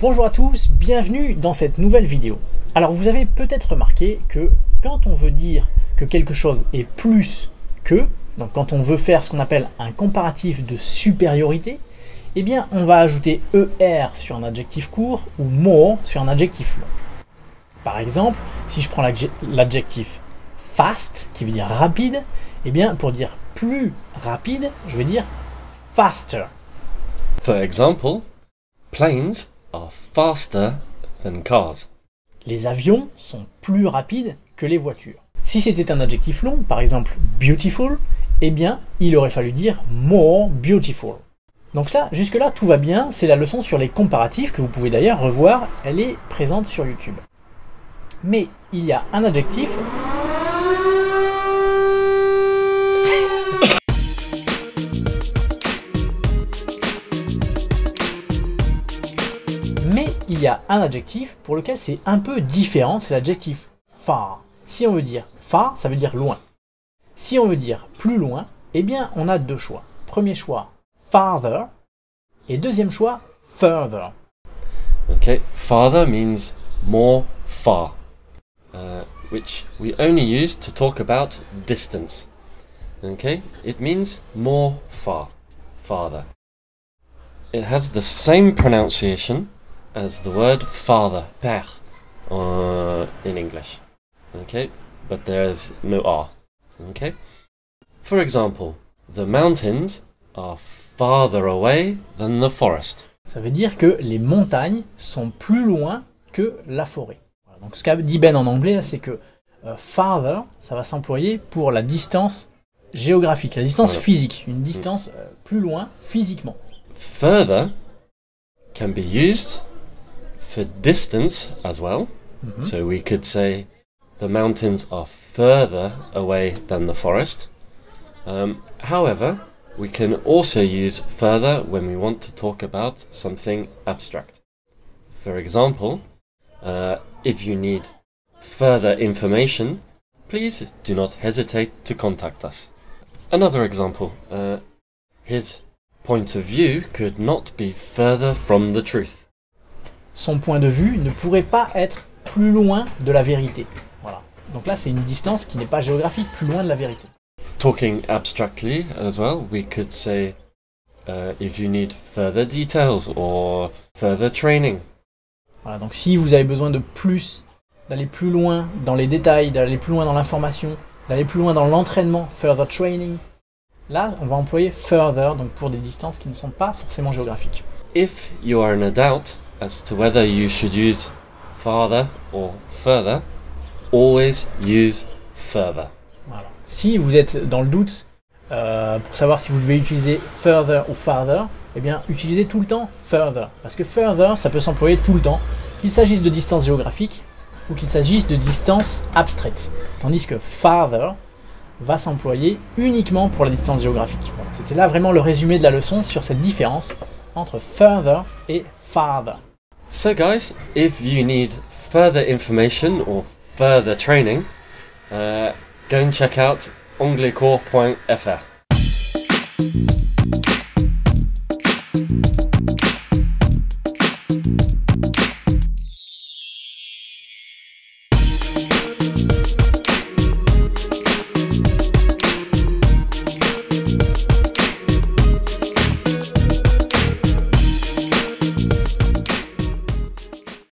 Bonjour à tous, bienvenue dans cette nouvelle vidéo. Alors vous avez peut-être remarqué que quand on veut dire que quelque chose est plus que, donc quand on veut faire ce qu'on appelle un comparatif de supériorité, eh bien on va ajouter ER sur un adjectif court ou more sur un adjectif long. Par exemple, si je prends l'adjectif fast, qui veut dire rapide, eh bien pour dire plus rapide, je vais dire faster. For example, planes are faster than cars. Les avions sont plus rapides que les voitures. Si c'était un adjectif long, par exemple beautiful, eh bien il aurait fallu dire more beautiful. Donc ça, jusque-là, tout va bien, c'est la leçon sur les comparatifs que vous pouvez d'ailleurs revoir, elle est présente sur YouTube. Mais il y a un adjectif pour lequel c'est un peu différent, c'est l'adjectif far. Si on veut dire far, ça veut dire loin. Si on veut dire plus loin, eh bien on a deux choix. Premier choix, farther, et deuxième choix, further. Okay, farther means more far, which we only use to talk about distance. Okay, it means more far, farther. It has the same pronunciation as the word father, père, in English. Okay, but there's no R. Okay, for example, the mountains are farther away than the forest. Ça veut dire que les montagnes sont plus loin que la forêt. Voilà, donc ce qu'a dit Ben en anglais, c'est que farther, ça va s'employer pour la distance géographique, la distance physique, une distance plus loin physiquement. Further can be used for distance as well. Mm-hmm. So we could say the mountains are further away than the forest. However, we can also use further when we want to talk about something abstract. For example, if you need further information, please do not hesitate to contact us. Another example, his point of view could not be further from the truth. Son point de vue ne pourrait pas être plus loin de la vérité. Voilà. Donc là, c'est une distance qui n'est pas géographique, plus loin de la vérité. Talking abstractly as well, we could say if you need further details or further training. Voilà, donc si vous avez besoin de plus, d'aller plus loin dans les détails, d'aller plus loin dans l'information, d'aller plus loin dans l'entraînement, further training, là, on va employer further, donc pour des distances qui ne sont pas forcément géographiques. If you are in a doubt as to whether you should use farther or further, always use further. Voilà. Si vous êtes dans le doute pour savoir si vous devez utiliser further ou farther, eh bien utilisez tout le temps further. Parce que further, ça peut s'employer tout le temps, qu'il s'agisse de distance géographique ou qu'il s'agisse de distance abstraite. Tandis que farther va s'employer uniquement pour la distance géographique. Voilà. C'était là vraiment le résumé de la leçon sur cette différence entre further et farther. So guys, if you need further information or further training, go and check out anglaicours.fr.